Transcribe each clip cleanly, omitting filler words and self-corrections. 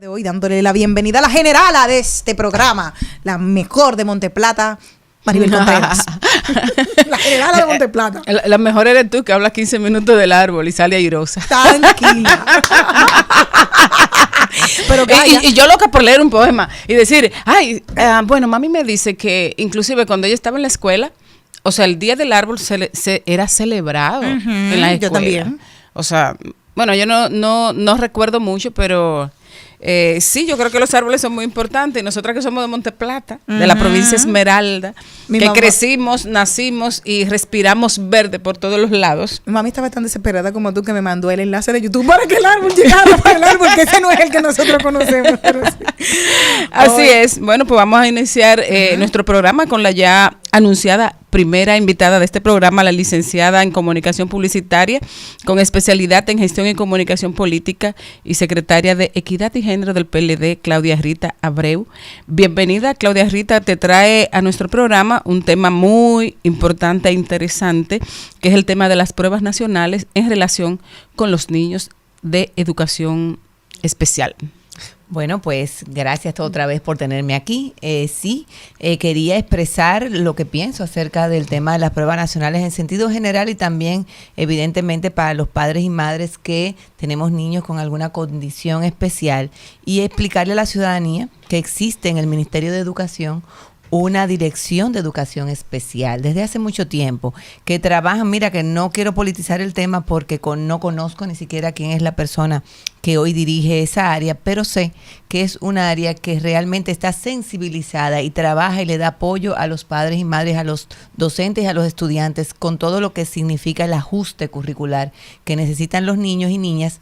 De hoy dándole la bienvenida a la generala de este programa, la mejor de Monteplata, Maribel Contreras. La generala de Monteplata. La mejor eres tú, que hablas 15 minutos del árbol y sale airosa. Tranquila. Pero y yo loca por leer un poema y decir, bueno, mami me dice que inclusive cuando ella estaba en la escuela, o sea, el día del árbol era celebrado en la escuela. Yo también. O sea, bueno, yo no recuerdo mucho, pero sí, yo creo que los árboles son muy importantes. Y nosotras que somos de Monteplata, de la provincia Esmeralda, crecimos, nacimos y respiramos verde por todos los lados. Mi mami estaba tan desesperada como tú que me mandó el enlace de YouTube para que el árbol llegara para el árbol, que ese no es el que nosotros conocemos. Pero sí. Así es. Bueno, pues vamos a iniciar nuestro programa con la ya anunciada primera invitada de este programa, la licenciada en Comunicación Publicitaria, con especialidad en Gestión y Comunicación Política y secretaria de Equidad y Género del PLD, Claudia Rita Abreu. Bienvenida, Claudia Rita, te trae a nuestro programa un tema muy importante e interesante, que es el tema de las pruebas nacionales en relación con los niños de educación especial. Bueno, pues gracias otra vez por tenerme aquí. Quería expresar lo que pienso acerca del tema de las pruebas nacionales en sentido general y también, evidentemente, para los padres y madres que tenemos niños con alguna condición especial y explicarle a la ciudadanía que existe en el Ministerio de Educación una dirección de educación especial desde hace mucho tiempo, que trabajan, mira que no quiero politizar el tema porque no conozco ni siquiera quién es la persona que hoy dirige esa área, pero sé que es un área que realmente está sensibilizada y trabaja y le da apoyo a los padres y madres, a los docentes y a los estudiantes con todo lo que significa el ajuste curricular que necesitan los niños y niñas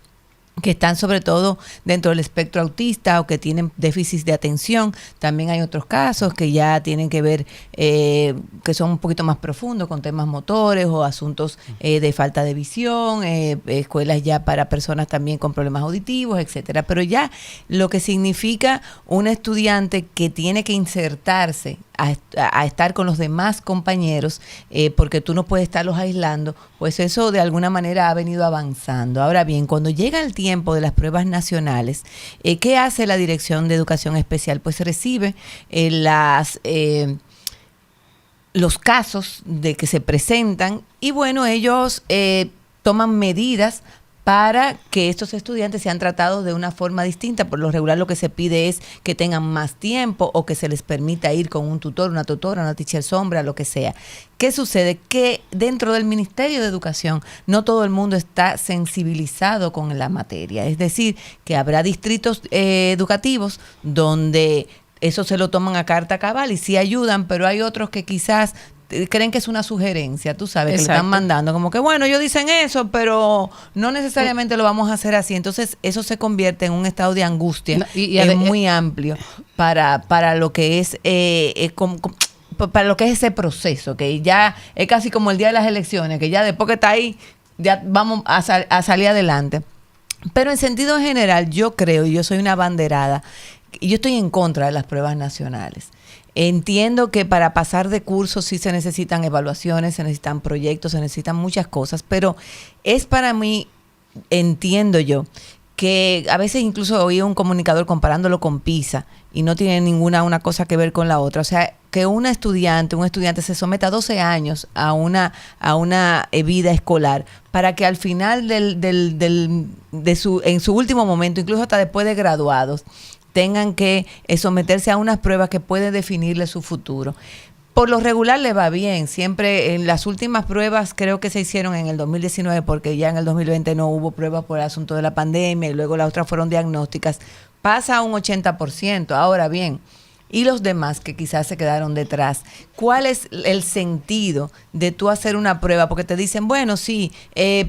que están sobre todo dentro del espectro autista o que tienen déficits de atención. También hay otros casos que ya tienen que ver, que son un poquito más profundos con temas motores o asuntos de falta de visión, escuelas ya para personas también con problemas auditivos, etcétera. Pero ya lo que significa un estudiante que tiene que insertarse a estar con los demás compañeros, porque tú no puedes estarlos aislando, pues eso de alguna manera ha venido avanzando. Ahora bien, cuando llega el tiempo de las pruebas nacionales, ¿qué hace la Dirección de Educación Especial? Pues recibe los casos de que se presentan y bueno, ellos toman medidas para que estos estudiantes sean tratados de una forma distinta. Por lo regular lo que se pide es que tengan más tiempo o que se les permita ir con un tutor, una tutora, una teacher sombra, lo que sea. ¿Qué sucede? Que dentro del Ministerio de Educación no todo el mundo está sensibilizado con la materia. Es decir, que habrá distritos educativos donde eso se lo toman a carta cabal y sí ayudan, pero hay otros que quizás creen que es una sugerencia, tú sabes, que le están mandando, como que bueno, ellos dicen eso, pero no necesariamente lo vamos a hacer así. Entonces, eso se convierte en un estado de angustia muy amplio para lo que es para lo que es ese proceso, que ya es casi como el día de las elecciones, que ya después que está ahí, ya vamos a salir adelante. Pero en sentido general, yo creo, y yo soy una abanderada, y yo estoy en contra de las pruebas nacionales. Entiendo que para pasar de cursos sí se necesitan evaluaciones, se necesitan proyectos, se necesitan muchas cosas, pero es para mí, entiendo yo, que a veces incluso oí un comunicador comparándolo con PISA y no tiene una cosa que ver con la otra. O sea, que un estudiante se someta a 12 años a una vida escolar para que al final en su último momento, incluso hasta después de graduados, tengan que someterse a unas pruebas que pueden definirle su futuro. Por lo regular le va bien, siempre en las últimas pruebas creo que se hicieron en el 2019 porque ya en el 2020 no hubo pruebas por el asunto de la pandemia y luego las otras fueron diagnósticas, pasa a un 80%. Ahora bien, y los demás que quizás se quedaron detrás, ¿cuál es el sentido de tú hacer una prueba? Porque te dicen, bueno, sí,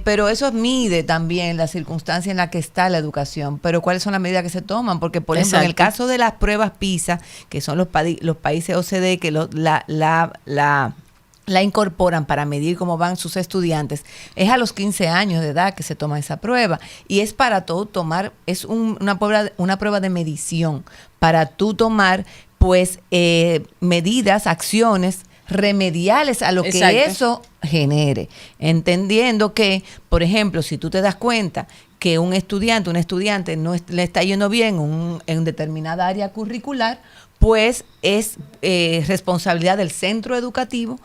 pero eso mide también la circunstancia en la que está la educación, pero ¿cuáles son las medidas que se toman? Porque, por ejemplo, en el caso de las pruebas PISA, que son los países OCDE que la incorporan para medir cómo van sus estudiantes, es a los 15 años de edad que se toma esa prueba y es para todo tomar, es una prueba de medición para tú tomar pues medidas, acciones remediales a lo que eso genere, entendiendo que, por ejemplo, si tú te das cuenta que un estudiante no le está yendo bien en determinada área curricular, pues es responsabilidad del centro educativo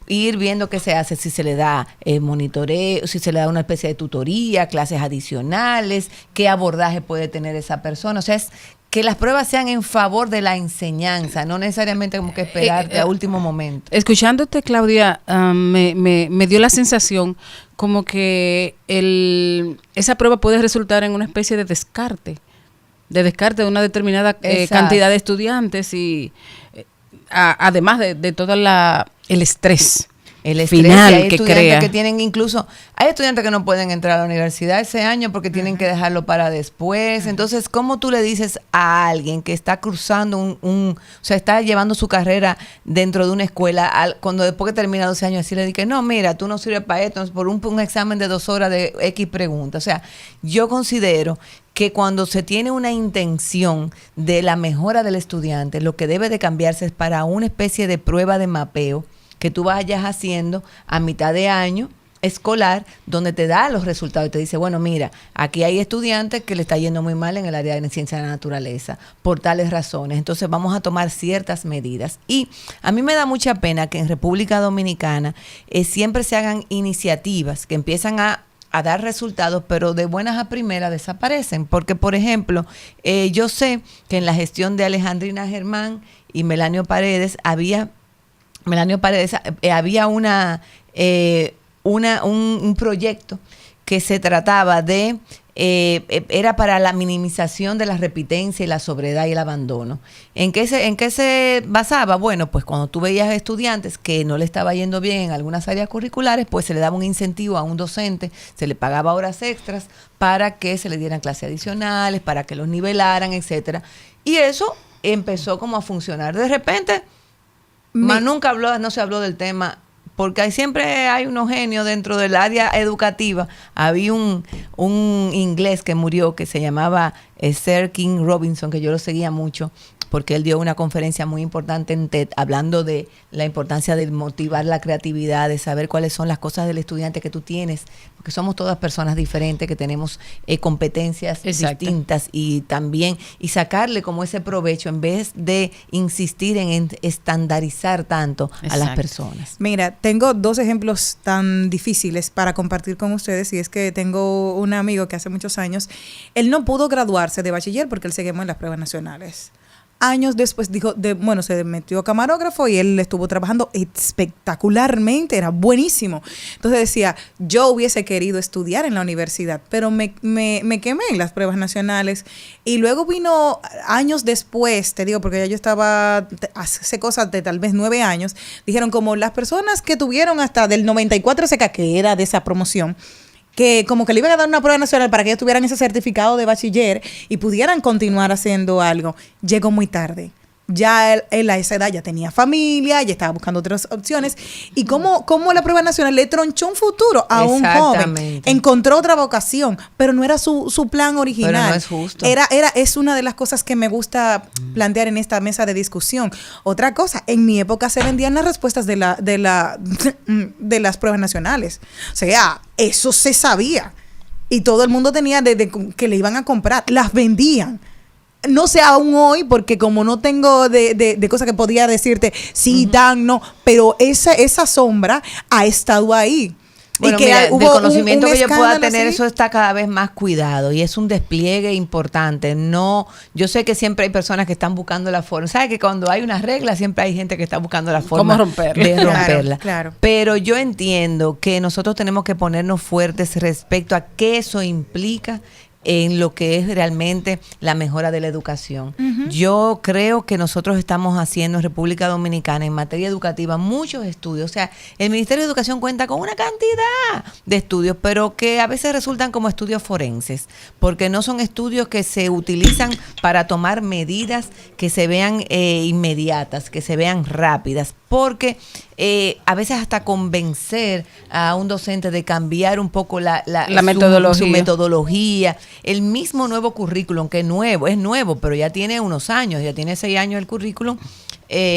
ir viendo qué se hace, si se le da monitoreo, si se le da una especie de tutoría, clases adicionales, qué abordaje puede tener esa persona. O sea, es que las pruebas sean en favor de la enseñanza, no necesariamente como que esperarte a último momento. Escuchándote, Claudia, me dio la sensación como que esa prueba puede resultar en una especie de descarte de una determinada cantidad de estudiantes y además de todo el estrés. El estrés, final hay que estudiantes crea. que tienen incluso, hay estudiantes que no pueden entrar a la universidad ese año porque tienen que dejarlo para después. Entonces, ¿cómo tú le dices a alguien que está cursando o sea, está llevando su carrera dentro de una escuela, cuando después que termina 12 años, decirle que no, mira, tú no sirves para esto, por un examen de 2 horas de X preguntas? O sea, yo considero que cuando se tiene una intención de la mejora del estudiante, lo que debe de cambiarse es para una especie de prueba de mapeo que tú vayas haciendo a mitad de año escolar, donde te da los resultados y te dice, bueno, mira, aquí hay estudiantes que le está yendo muy mal en el área de ciencia de la naturaleza, por tales razones. Entonces vamos a tomar ciertas medidas. Y a mí me da mucha pena que en República Dominicana siempre se hagan iniciativas que empiezan a dar resultados, pero de buenas a primeras desaparecen. Porque, por ejemplo, yo sé que en la gestión de Alejandrina Germán y Melanio Paredes había un proyecto que se trataba de, era para la minimización de la repitencia y la sobriedad y el abandono. ¿En qué se basaba? Bueno, pues cuando tú veías estudiantes que no le estaba yendo bien en algunas áreas curriculares, pues se le daba un incentivo a un docente, se le pagaba horas extras para que se le dieran clases adicionales, para que los nivelaran, etcétera. Y eso empezó como a funcionar. De repente, más nunca no se habló del tema, porque siempre hay unos genios dentro del área educativa. Había un inglés que murió que se llamaba Sir King Robinson, que yo lo seguía mucho, porque él dio una conferencia muy importante en TED hablando de la importancia de motivar la creatividad, de saber cuáles son las cosas del estudiante que tú tienes, porque somos todas personas diferentes que tenemos competencias distintas y sacarle como ese provecho en vez de insistir en estandarizar tanto a las personas. Mira, tengo 2 ejemplos tan difíciles para compartir con ustedes, y es que tengo un amigo que hace muchos años, él no pudo graduarse de bachiller porque él se quemó en las pruebas nacionales. Años después se metió camarógrafo y él estuvo trabajando espectacularmente, era buenísimo. Entonces decía, yo hubiese querido estudiar en la universidad, pero me quemé en las pruebas nacionales. Y luego vino años después, te digo, porque ya yo estaba hace cosas de tal vez 9 años, dijeron como las personas que tuvieron hasta del 94 SECA, que era de esa promoción, que como que le iban a dar una prueba nacional para que ellos tuvieran ese certificado de bachiller y pudieran continuar haciendo algo. Llegó muy tarde. Ya él a esa edad ya tenía familia, ya estaba buscando otras opciones. Y como la prueba nacional le tronchó un futuro a un joven. Encontró otra vocación, pero no era su plan original. Pero no es justo. Es una de las cosas que me gusta plantear en esta mesa de discusión. Otra cosa, en mi época se vendían las respuestas de las pruebas nacionales. O sea, eso se sabía. Y todo el mundo tenía que le iban a comprar. Las vendían. No sé aún hoy, porque como no tengo de cosas que podría decirte, sí, dan, no, pero esa sombra ha estado ahí. Bueno, y que mira, hubo del conocimiento que yo pueda tener, así. eso está cada vez más cuidado y es un despliegue importante. No, yo sé que siempre hay personas que están buscando la forma. ¿Sabes que cuando hay una regla siempre hay gente que está buscando la forma de romperla? Claro. Pero yo entiendo que nosotros tenemos que ponernos fuertes respecto a qué eso implica en lo que es realmente la mejora de la educación. Uh-huh. Yo creo que nosotros estamos haciendo en República Dominicana en materia educativa muchos estudios. O sea, el Ministerio de Educación cuenta con una cantidad de estudios, pero que a veces resultan como estudios forenses, porque no son estudios que se utilizan para tomar medidas que se vean inmediatas, que se vean rápidas, porque a veces hasta convencer a un docente de cambiar un poco su metodología. El mismo nuevo currículum, que es nuevo, pero ya tiene unos años, ya tiene 6 años el currículum,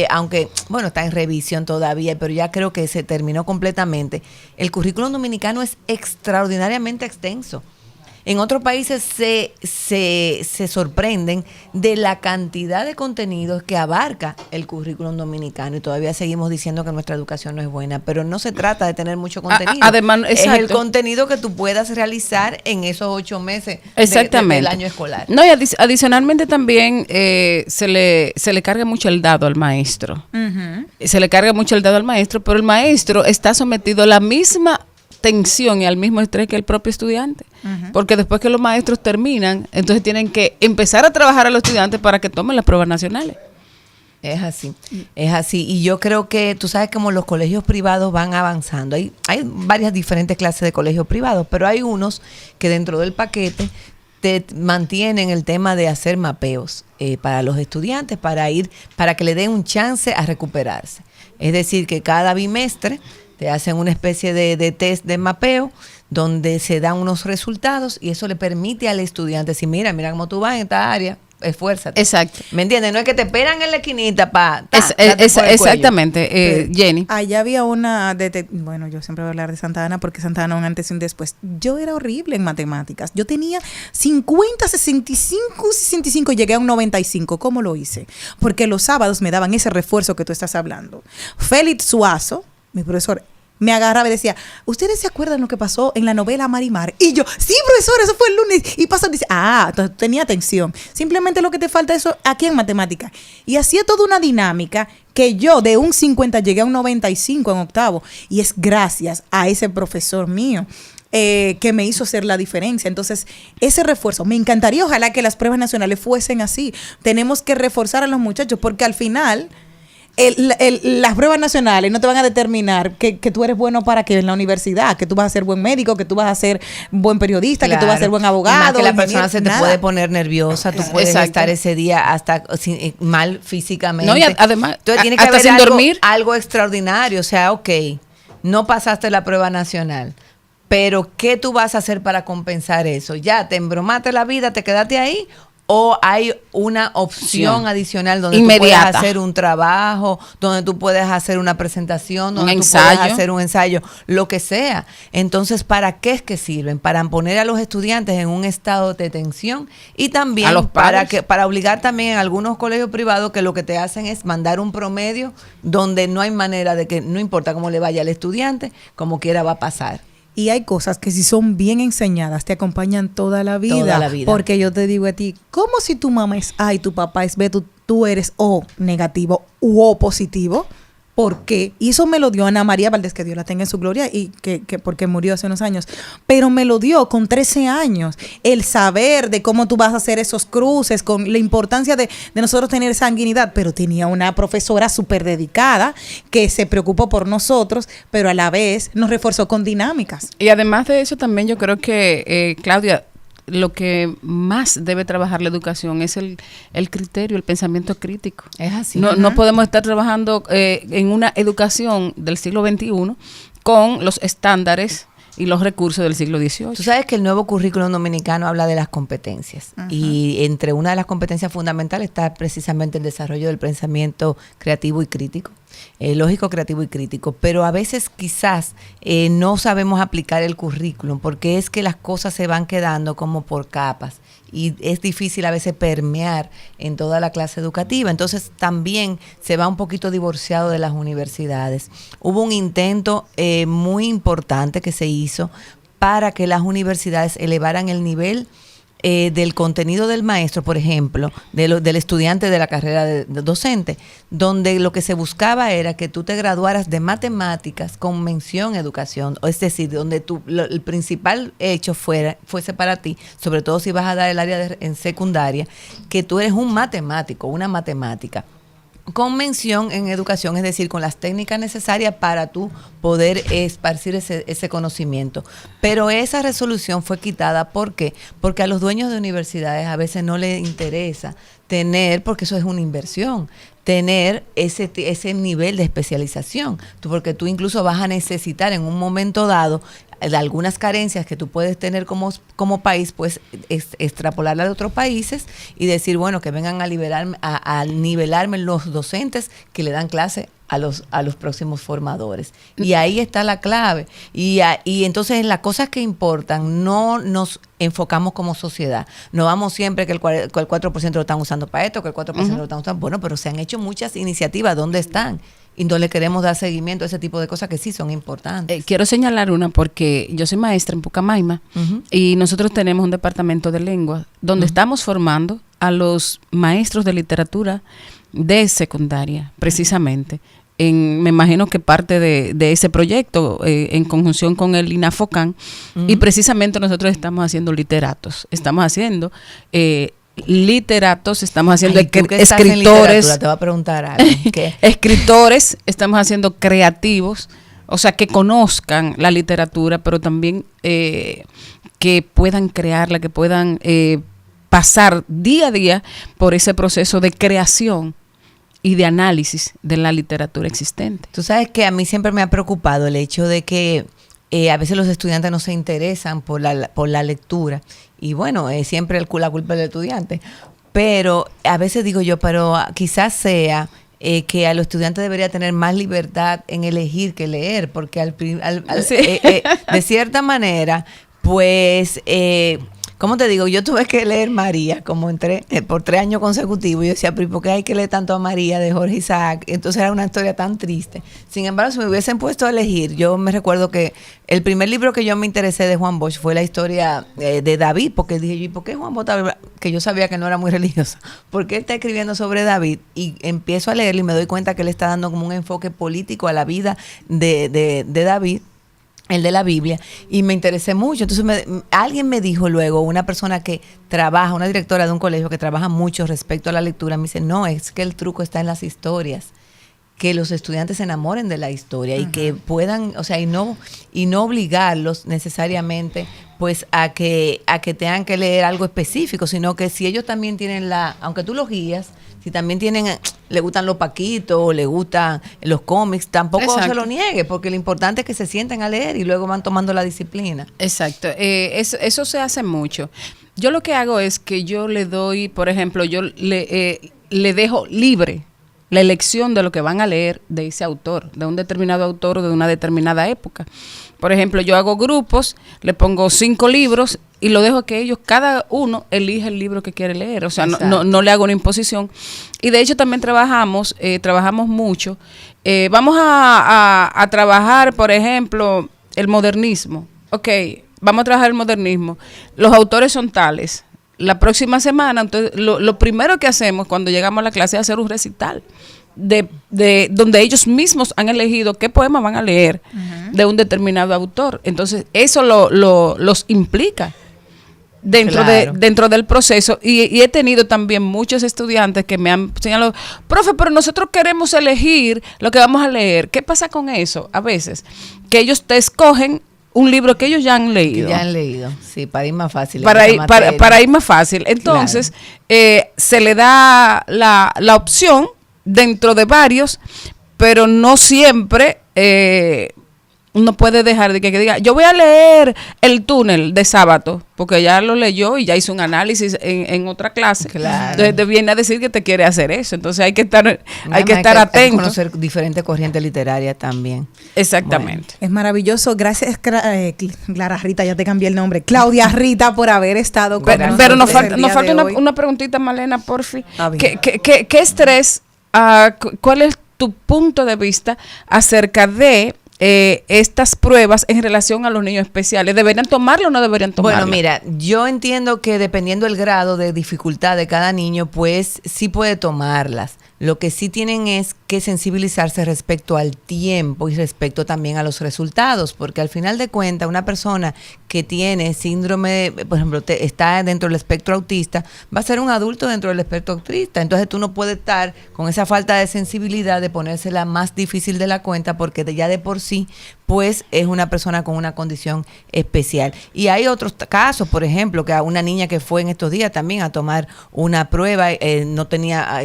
aunque, bueno, está en revisión todavía, pero ya creo que se terminó completamente. El currículum dominicano es extraordinariamente extenso. En otros países se sorprenden de la cantidad de contenidos que abarca el currículum dominicano y todavía seguimos diciendo que nuestra educación no es buena, pero no se trata de tener mucho contenido. Además, es exacto. el contenido que tú puedas realizar en esos 8 meses del año escolar. No, y adicionalmente también se le carga mucho el dado al maestro. Se le carga mucho el dado al maestro, pero el maestro está sometido a la misma tensión y al mismo estrés que el propio estudiante, porque después que los maestros terminan, entonces tienen que empezar a trabajar a los estudiantes para que tomen las pruebas nacionales. Es así. Y yo creo que, tú sabes, como los colegios privados van avanzando, hay varias diferentes clases de colegios privados, pero hay unos que dentro del paquete te mantienen el tema de hacer mapeos para los estudiantes, para que le den un chance a recuperarse. Es decir, que cada bimestre te hacen una especie de test de mapeo donde se dan unos resultados y eso le permite al estudiante decir, mira cómo tú vas en esta área, esfuérzate. Exacto. ¿Me entiendes? No es que te esperan en la esquinita para... Exactamente, Jenny. Allá había una... bueno, yo siempre voy a hablar de Santa Ana porque Santa Ana un antes y un después. Yo era horrible en matemáticas. Yo tenía 50, 65, llegué a un 95. ¿Cómo lo hice? Porque los sábados me daban ese refuerzo que tú estás hablando. Félix Suazo, mi profesor, me agarraba y decía, ¿ustedes se acuerdan lo que pasó en la novela Marimar? Y yo, sí, profesor, eso fue el lunes. Y pasó, dice, entonces tenía atención. Simplemente lo que te falta es eso aquí en matemática. Y hacía toda una dinámica que yo de un 50 llegué a un 95 en octavo. Y es gracias a ese profesor mío. Que me hizo hacer la diferencia. Entonces, ese refuerzo, me encantaría, ojalá que las pruebas nacionales fuesen así. Tenemos que reforzar a los muchachos porque al final... las pruebas nacionales no te van a determinar que tú eres bueno para que en la universidad, que tú vas a ser buen médico, que tú vas a ser buen periodista, claro, que tú vas a ser buen abogado. Más que la persona se te puede poner nerviosa, tú puedes estar ese día hasta mal físicamente. No, y además, entonces tiene que haber algo extraordinario. O sea, ok, no pasaste la prueba nacional, pero ¿qué tú vas a hacer para compensar eso? ¿Ya te embromaste la vida, te quedaste ahí? ¿O hay una opción adicional donde tú puedes hacer un trabajo, donde tú puedes hacer una presentación, donde tú puedes hacer un ensayo, lo que sea? Entonces, ¿para qué es que sirven? Para poner a los estudiantes en un estado de tensión y también para obligar también a algunos colegios privados que lo que te hacen es mandar un promedio donde no hay manera de que, no importa cómo le vaya al estudiante, como quiera va a pasar. Y hay cosas que si son bien enseñadas te acompañan toda la vida. Toda la vida. Porque yo te digo a ti, ¿cómo si tu mamá es A y tu papá es B, tú eres O negativo u O positivo? ¿Por qué? Y eso me lo dio Ana María Valdés, que Dios la tenga en su gloria, y que porque murió hace unos años. Pero me lo dio con 13 años. El saber de cómo tú vas a hacer esos cruces, con la importancia de nosotros tener sanguinidad. Pero tenía una profesora súper dedicada que se preocupó por nosotros, pero a la vez nos reforzó con dinámicas. Y además de eso también yo creo que, Claudia, lo que más debe trabajar la educación es el criterio, el pensamiento crítico. Es así. No podemos estar trabajando en una educación del siglo XXI con los estándares y los recursos del siglo XVIII. Tú sabes que el nuevo currículum dominicano habla de las competencias. Y entre una de las competencias fundamentales está precisamente el desarrollo del pensamiento creativo y crítico. Lógico, creativo y crítico, pero a veces quizás no sabemos aplicar el currículum porque es que las cosas se van quedando como por capas y es difícil a veces permear en toda la clase educativa. Entonces también se va un poquito divorciado de las universidades. Hubo un intento muy importante que se hizo para que las universidades elevaran el nivel del contenido del maestro, por ejemplo, del estudiante de la carrera de docente, donde lo que se buscaba era que tú te graduaras de matemáticas con mención educación, es decir, donde el principal hecho fuese para ti, sobre todo si vas a dar el área en secundaria, que tú eres un matemático, una matemática con mención en educación, es decir, con las técnicas necesarias para tú poder esparcir ese conocimiento. Pero esa resolución fue quitada, ¿por qué? Porque a los dueños de universidades a veces no les interesa tener, porque eso es una inversión, tener ese nivel de especialización, porque tú incluso vas a necesitar en un momento dado de algunas carencias que tú puedes tener como país, pues extrapolarla de otros países y decir, bueno, que vengan a nivelarme los docentes que le dan clase a los próximos formadores. Y ahí está la clave. Y entonces en las cosas que importan no nos enfocamos como sociedad. No vamos siempre que el 4% lo están usando para esto, que el 4% lo están usando. Bueno, pero se han hecho muchas iniciativas. ¿Dónde están? Y no le queremos dar seguimiento a ese tipo de cosas que sí son importantes. Quiero señalar una porque yo soy maestra en Pucamaima y nosotros tenemos un departamento de lengua donde estamos formando a los maestros de literatura de secundaria, precisamente. Me imagino que parte de ese proyecto en conjunción con el INAFOCAN y precisamente nosotros estamos haciendo literatos, estamos haciendo estamos haciendo escritores, te voy a preguntar algo. ¿Qué? Escritores, estamos haciendo creativos, o sea, que conozcan la literatura, pero también que puedan crearla, que puedan pasar día a día por ese proceso de creación y de análisis de la literatura existente. Tú sabes que a mí siempre me ha preocupado el hecho de que a veces los estudiantes no se interesan por la lectura. Y bueno, siempre la culpa del estudiante. Pero a veces digo yo, pero quizás sea que a los estudiantes debería tener más libertad en elegir que leer, porque de cierta manera, pues... ¿cómo te digo? Yo tuve que leer María como por 3 años consecutivos. Yo decía, pero ¿por qué hay que leer tanto a María de Jorge Isaac? Entonces era una historia tan triste. Sin embargo, si me hubiesen puesto a elegir, yo me recuerdo que el primer libro que yo me interesé de Juan Bosch fue la historia de David, porque dije yo, ¿y por qué Juan Bosch, que yo sabía que no era muy religiosa, por qué él está escribiendo sobre David? Y empiezo a leerlo y me doy cuenta que él está dando como un enfoque político a la vida de David, el de la Biblia, y me interesé mucho. Entonces alguien me dijo luego, una persona que trabaja, una directora de un colegio que trabaja mucho respecto a la lectura, me dice, no, es que el truco está en las historias, que los estudiantes se enamoren de la historia y que puedan, o sea, y no obligarlos necesariamente pues a que tengan que leer algo específico, sino que si ellos también tienen aunque tú los guías, si también le gustan los paquitos o le gustan los cómics, tampoco se lo niegue, porque lo importante es que se sienten a leer y luego van tomando la disciplina. Exacto, eso se hace mucho. Yo lo que hago es que yo le doy, por ejemplo, yo le dejo libre la elección de lo que van a leer de ese autor, de un determinado autor o de una determinada época. Por ejemplo, yo hago grupos, le pongo 5 libros y lo dejo que ellos, cada uno, elija el libro que quiere leer. O sea, no le hago una imposición. Y de hecho también trabajamos mucho. Vamos a trabajar, por ejemplo, el modernismo. Ok, vamos a trabajar el modernismo. Los autores son tales. La próxima semana, entonces, lo primero que hacemos cuando llegamos a la clase es hacer un recital de donde ellos mismos han elegido qué poema van a leer de un determinado autor. Entonces, eso los implica dentro del proceso. Y he tenido también muchos estudiantes que me han señalado, profe, pero nosotros queremos elegir lo que vamos a leer. ¿Qué pasa con eso? A veces, que ellos te escogen un libro que ellos ya han leído. Sí, para ir más fácil. Para ir más fácil. Entonces, se le da la opción dentro de varios, pero no siempre uno puede dejar de que diga, yo voy a leer El túnel de Sábato, porque ya lo leyó y ya hizo un análisis en otra clase. Claro. Entonces te viene a decir que te quiere hacer eso. Entonces hay que estar atento. Hay que conocer diferentes corrientes literarias también. Exactamente. Bueno, es maravilloso. Gracias, Clara Rita, ya te cambié el nombre. Claudia Rita, por haber estado con nosotros. Pero nos falta una preguntita, Malena, porfi. ¿Qué estrés, cuál es tu punto de vista acerca de estas pruebas en relación a los niños especiales? ¿Deberían tomarlo o no deberían tomarlo? Bueno, mira, yo entiendo que dependiendo del grado de dificultad de cada niño, pues sí puede tomarlas. Lo que sí tienen es que sensibilizarse respecto al tiempo y respecto también a los resultados, porque al final de cuentas una persona que tiene síndrome, por ejemplo, está dentro del espectro autista, va a ser un adulto dentro del espectro autista. Entonces tú no puedes estar con esa falta de sensibilidad de ponérsela más difícil de la cuenta, porque ya de por sí pues es una persona con una condición especial. Y hay otros casos, por ejemplo, que a una niña que fue en estos días también a tomar una prueba, no tenía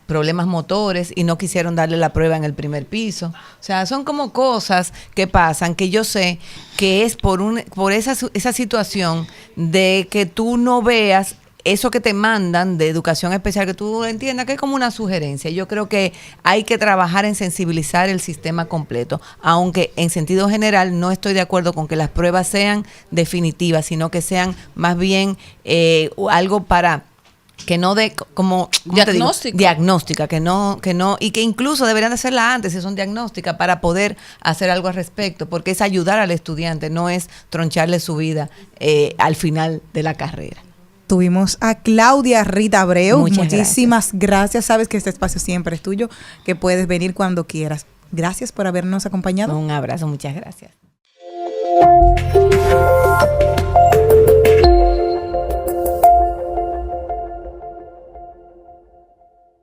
problemas motores y no quisieron darle la prueba en el primer piso. O sea, son como cosas que pasan que yo sé que es por esa situación de que tú no veas eso que te mandan de educación especial, que tú entiendas que es como una sugerencia. Yo creo que hay que trabajar en sensibilizar el sistema completo, aunque en sentido general no estoy de acuerdo con que las pruebas sean definitivas, sino que sean más bien algo para que no de como diagnóstica, que no, y que incluso deberían de hacerla antes si son diagnósticas para poder hacer algo al respecto, porque es ayudar al estudiante, no es troncharle su vida al final de la carrera. Tuvimos a Claudia Rita Abreu. Muchísimas gracias. Sabes que este espacio siempre es tuyo, que puedes venir cuando quieras. Gracias por habernos acompañado. Un abrazo, muchas gracias.